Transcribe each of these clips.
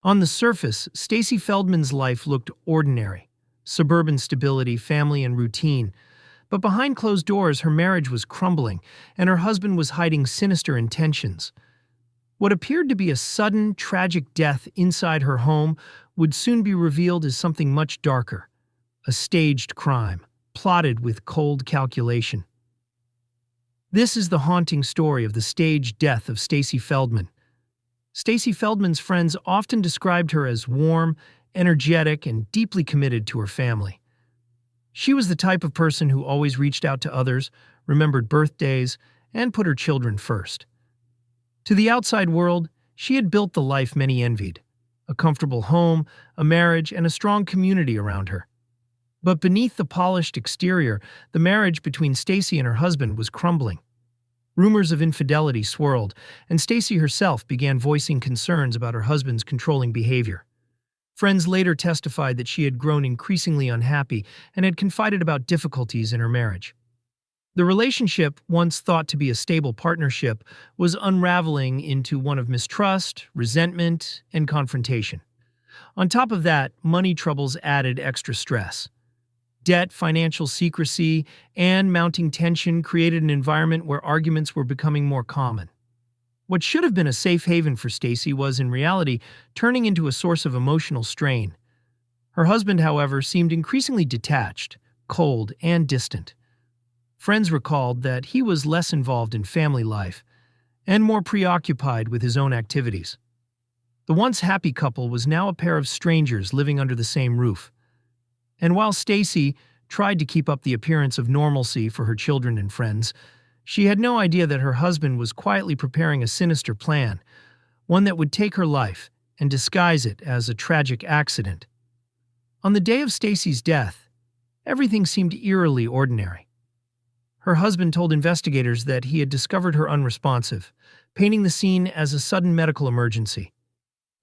On the surface, Stacy Feldman's life looked ordinary. Suburban stability, family, and routine. But behind closed doors, her marriage was crumbling, and her husband was hiding sinister intentions. What appeared to be a sudden, tragic death inside her home would soon be revealed as something much darker. A staged crime, plotted with cold calculation. This is the haunting story of the staged death of Stacy Feldman. Stacy Feldman's friends often described her as warm, energetic, and deeply committed to her family. She was the type of person who always reached out to others, remembered birthdays, and put her children first. To the outside world, she had built the life many envied: a comfortable home, a marriage, and a strong community around her. But beneath the polished exterior, the marriage between Stacy and her husband was crumbling. Rumors of infidelity swirled, and Stacy herself began voicing concerns about her husband's controlling behavior. Friends later testified that she had grown increasingly unhappy and had confided about difficulties in her marriage. The relationship, once thought to be a stable partnership, was unraveling into one of mistrust, resentment, and confrontation. On top of that, money troubles added extra stress. Debt, financial secrecy, and mounting tension created an environment where arguments were becoming more common. What should have been a safe haven for Stacy was, in reality, turning into a source of emotional strain. Her husband, however, seemed increasingly detached, cold, and distant. Friends recalled that he was less involved in family life and more preoccupied with his own activities. The once happy couple was now a pair of strangers living under the same roof. And while Stacy tried to keep up the appearance of normalcy for her children and friends, she had no idea that her husband was quietly preparing a sinister plan, one that would take her life and disguise it as a tragic accident. On the day of Stacy's death, everything seemed eerily ordinary. Her husband told investigators that he had discovered her unresponsive, painting the scene as a sudden medical emergency.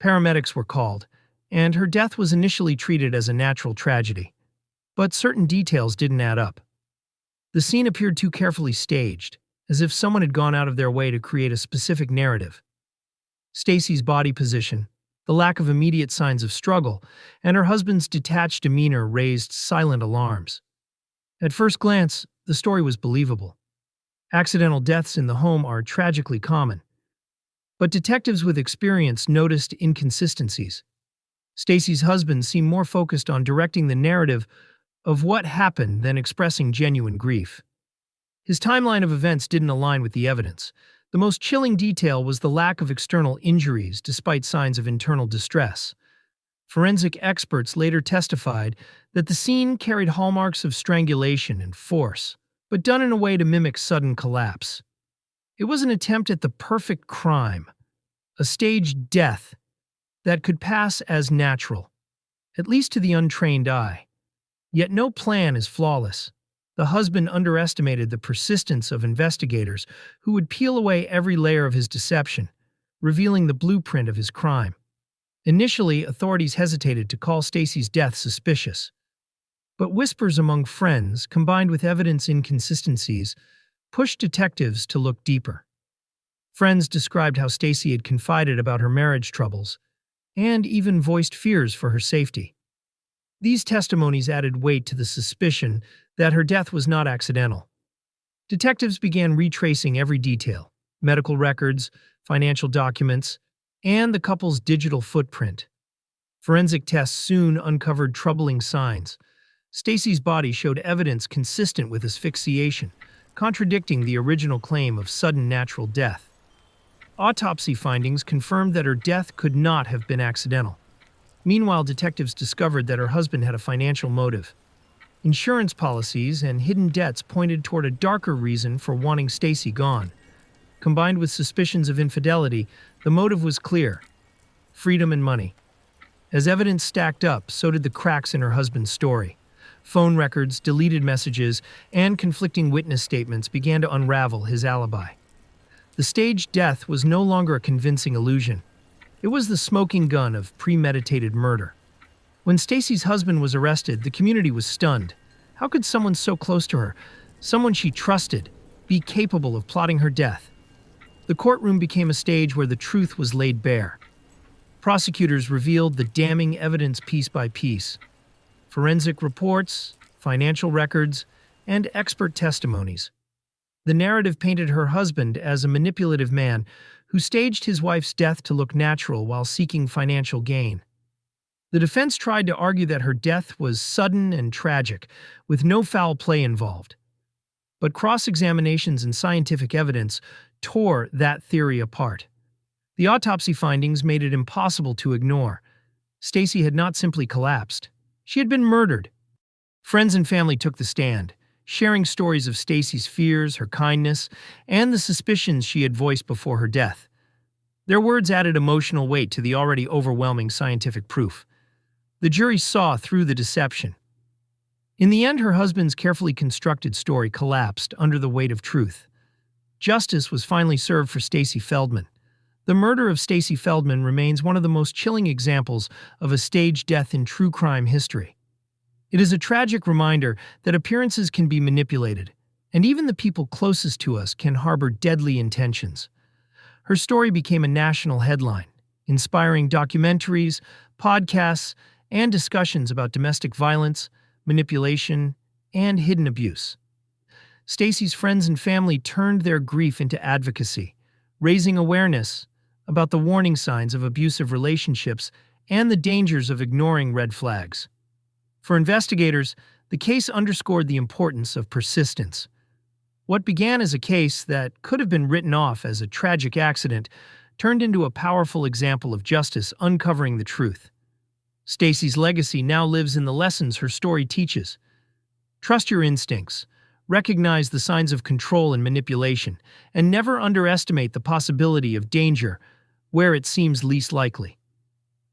Paramedics were called, and her death was initially treated as a natural tragedy. But certain details didn't add up. The scene appeared too carefully staged, as if someone had gone out of their way to create a specific narrative. Stacy's body position, the lack of immediate signs of struggle, and her husband's detached demeanor raised silent alarms. At first glance, the story was believable. Accidental deaths in the home are tragically common. But detectives with experience noticed inconsistencies. Stacy's husband seemed more focused on directing the narrative of what happened than expressing genuine grief. His timeline of events didn't align with the evidence. The most chilling detail was the lack of external injuries despite signs of internal distress. Forensic experts later testified that the scene carried hallmarks of strangulation and force, but done in a way to mimic sudden collapse. It was an attempt at the perfect crime, a staged death that could pass as natural, at least to the untrained eye. Yet no plan is flawless. The husband underestimated the persistence of investigators who would peel away every layer of his deception, revealing the blueprint of his crime. Initially, authorities hesitated to call Stacy's death suspicious. But whispers among friends, combined with evidence inconsistencies, pushed detectives to look deeper. Friends described how Stacy had confided about her marriage troubles, and even voiced fears for her safety. These testimonies added weight to the suspicion that her death was not accidental. Detectives began retracing every detail: medical records, financial documents, and the couple's digital footprint. Forensic tests soon uncovered troubling signs. Stacy's body showed evidence consistent with asphyxiation, contradicting the original claim of sudden natural death. Autopsy findings confirmed that her death could not have been accidental. Meanwhile, detectives discovered that her husband had a financial motive. Insurance policies and hidden debts pointed toward a darker reason for wanting Stacy gone. Combined with suspicions of infidelity, the motive was clear: freedom and money. As evidence stacked up, so did the cracks in her husband's story. Phone records, deleted messages, and conflicting witness statements began to unravel his alibi. The staged death was no longer a convincing illusion. It was the smoking gun of premeditated murder. When Stacy's husband was arrested, the community was stunned. How could someone so close to her, someone she trusted, be capable of plotting her death? The courtroom became a stage where the truth was laid bare. Prosecutors revealed the damning evidence piece by piece: forensic reports, financial records, and expert testimonies. The narrative painted her husband as a manipulative man who staged his wife's death to look natural while seeking financial gain. The defense tried to argue that her death was sudden and tragic, with no foul play involved. But cross-examinations and scientific evidence tore that theory apart. The autopsy findings made it impossible to ignore. Stacy had not simply collapsed. She had been murdered. Friends and family took the stand, sharing stories of Stacy's fears, her kindness, and the suspicions she had voiced before her death. Their words added emotional weight to the already overwhelming scientific proof. The jury saw through the deception. In the end, her husband's carefully constructed story collapsed under the weight of truth. Justice was finally served for Stacy Feldman. The murder of Stacy Feldman remains one of the most chilling examples of a staged death in true crime history. It is a tragic reminder that appearances can be manipulated, and even the people closest to us can harbor deadly intentions. Her story became a national headline, inspiring documentaries, podcasts, and discussions about domestic violence, manipulation, and hidden abuse. Stacy's friends and family turned their grief into advocacy, raising awareness about the warning signs of abusive relationships and the dangers of ignoring red flags. For investigators, the case underscored the importance of persistence. What began as a case that could have been written off as a tragic accident turned into a powerful example of justice uncovering the truth. Stacy's legacy now lives in the lessons her story teaches. Trust your instincts, recognize the signs of control and manipulation, and never underestimate the possibility of danger where it seems least likely.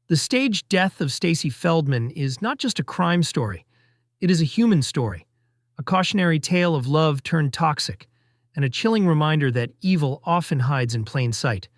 The staged death of Stacy Feldman is not just a crime story, it is a human story, a cautionary tale of love turned toxic, and a chilling reminder that evil often hides in plain sight.